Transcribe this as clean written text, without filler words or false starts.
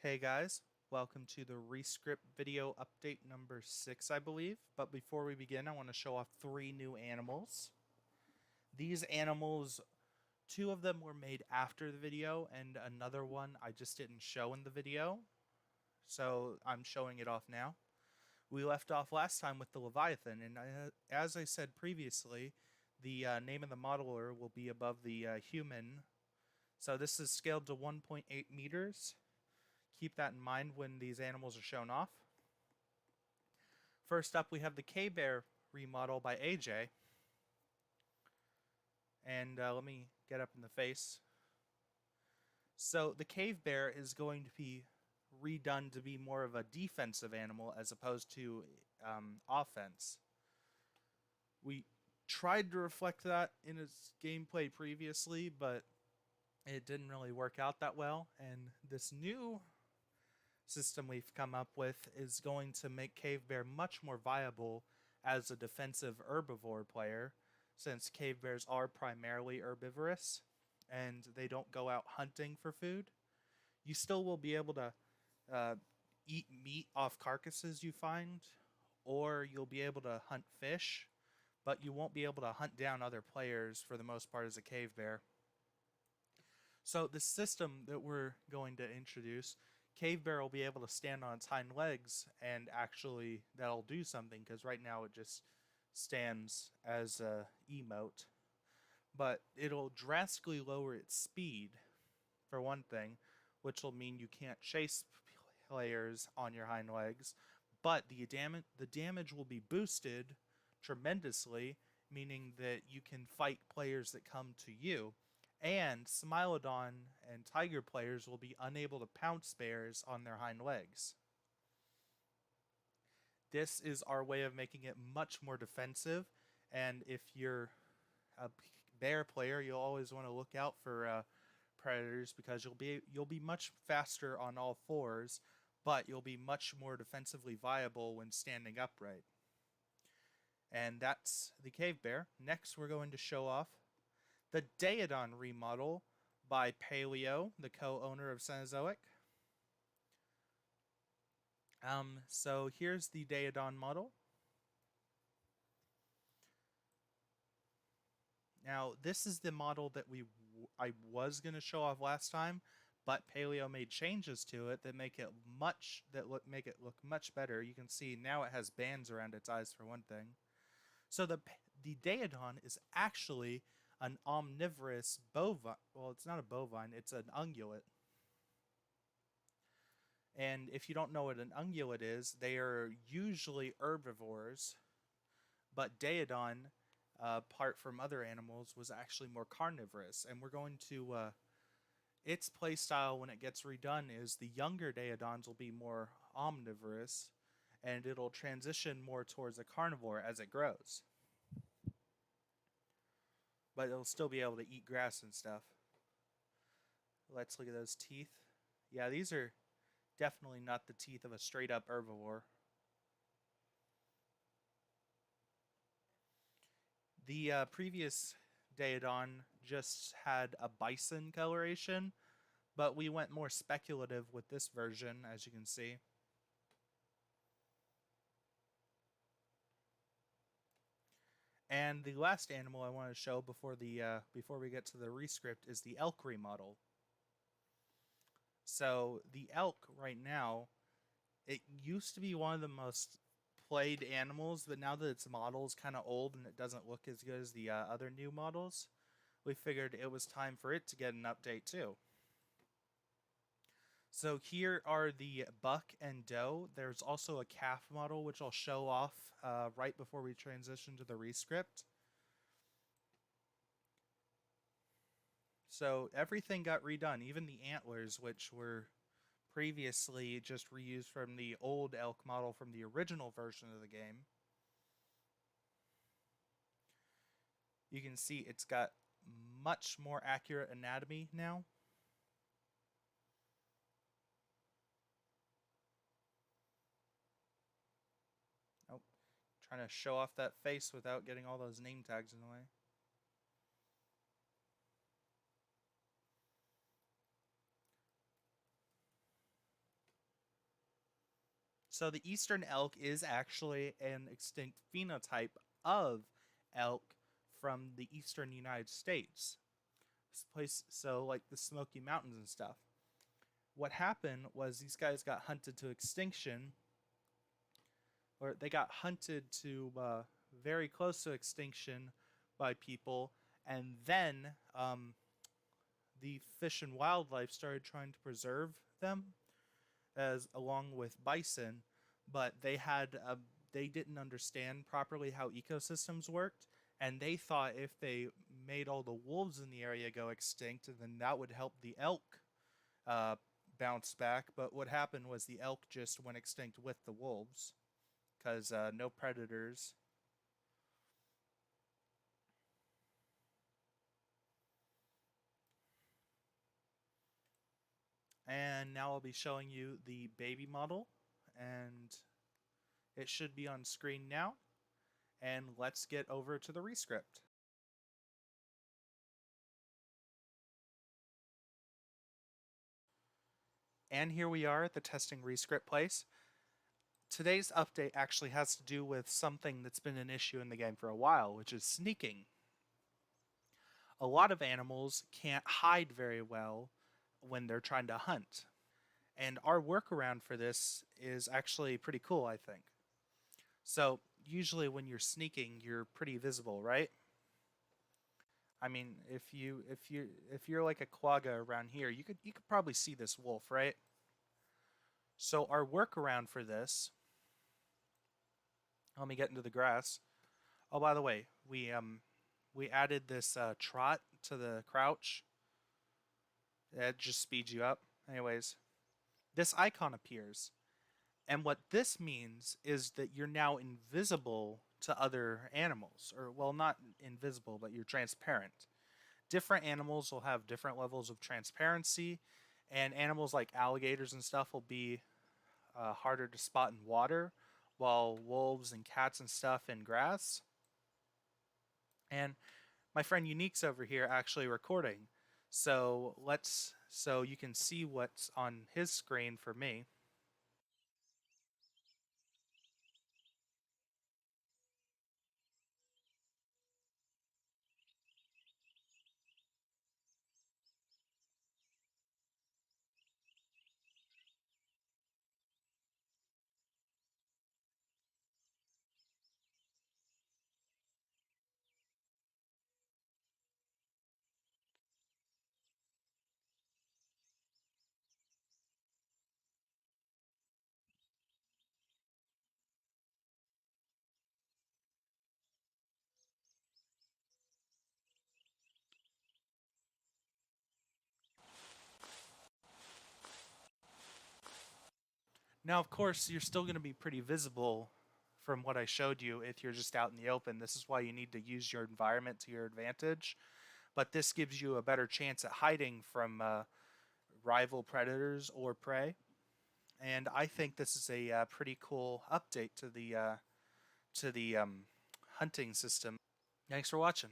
Hey guys, welcome to the Rescript video update number 6, I believe. But before we begin, I want to show off 3 new animals. These animals, 2 of them were made after the video, and another one I just didn't show in the video. So I'm showing it off now. We left off last time with the Leviathan, and as I said previously, the name of the modeler will be above the human. So this is scaled to 1.8 meters. Keep that in mind when these animals are shown off. First up, we have the K-Bear remodel by AJ. And let me get up in the face. So the Cave Bear is going to be redone to be more of a defensive animal as opposed to offense. We tried to reflect that in its gameplay previously, but it didn't really work out that well. And this new system we've come up with is going to make Cave Bear much more viable as a defensive herbivore player, since cave bears are primarily herbivorous and they don't go out hunting for food. You still will be able to eat meat off carcasses you find, or you'll be able to hunt fish, but you won't be able to hunt down other players for the most part as a cave bear. So the system that we're going to introduce, Cave Bear will be able to stand on its hind legs, and actually that'll do something, because right now it just stands as a emote. But it'll drastically lower its speed, for one thing, which will mean you can't chase players on your hind legs. But the damage will be boosted tremendously, meaning that you can fight players that come to you. And Smilodon and Tiger players will be unable to pounce bears on their hind legs. This is our way of making it much more defensive, and if you're a bear player, you'll always want to look out for predators, because you'll be much faster on all fours, but you'll be much more defensively viable when standing upright. And that's the cave bear. Next, we're going to show off the Deodon Remodel by Paleo, the co-owner of Cenozoic. So here's the Deodon model. Now, this is the model that I was going to show off last time, but Paleo made changes to it that make it look much better. You can see now it has bands around its eyes, for one thing. So the Deodon is actually an omnivorous bovine. Well, it's not a bovine, it's an ungulate. And if you don't know what an ungulate is, they are usually herbivores, but Deodon, apart from other animals, was actually more carnivorous. And we're going to, its playstyle when it gets redone is the younger Deodons will be more omnivorous, and it'll transition more towards a carnivore as it grows. But it'll still be able to eat grass and stuff. Let's look at those teeth. Yeah, these are definitely not the teeth of a straight up herbivore. The previous Deodon just had a bison coloration, but we went more speculative with this version, as you can see. And the last animal I want to show before we get to the rescript is the Elk Remodel. So the elk right now, it used to be one of the most played animals, but now that its model is kind of old and it doesn't look as good as the other new models, we figured it was time for it to get an update too. So here are the buck and doe. There's also a calf model, which I'll show off right before we transition to the rescript. So everything got redone, even the antlers, which were previously just reused from the old elk model from the original version of the game. You can see it's got much more accurate anatomy now. Oh, trying to show off that face without getting all those name tags in the way. So the eastern elk is actually an extinct phenotype of elk from the eastern United States. This place, so like the Smoky Mountains and stuff. What happened was these guys got hunted to extinction, or they got hunted to very close to extinction by people, and then the Fish and Wildlife started trying to preserve them as along with bison, but they didn't understand properly how ecosystems worked, and they thought if they made all the wolves in the area go extinct, then that would help the elk uh, bounce back. But what happened was the elk just went extinct with the wolves because no predators. And now I'll be showing you the baby model, and it should be on screen now. And let's get over to the rescript. And here we are at the testing rescript place. Today's update actually has to do with something that's been an issue in the game for a while, which is sneaking. A lot of animals can't hide very well when they're trying to hunt. And our workaround for this is actually pretty cool, I think. So, usually when you're sneaking, you're pretty visible, right? I mean, if you're like a quagga around here, you could probably see this wolf, right? So our workaround for this, let me get into the grass. Oh, by the way, we added this trot to the crouch. It just speeds you up. Anyways, this icon appears. And what this means is that you're now invisible to other animals. Or, well, not invisible, but you're transparent. Different animals will have different levels of transparency, and animals like alligators and stuff will be harder to spot in water, while wolves and cats and stuff in grass. And my friend Unique's over here actually recording. So you can see what's on his screen for me. Now, of course, you're still going to be pretty visible from what I showed you if you're just out in the open. This is why you need to use your environment to your advantage. But this gives you a better chance at hiding from rival predators or prey. And I think this is a pretty cool update to the hunting system. Thanks for watching.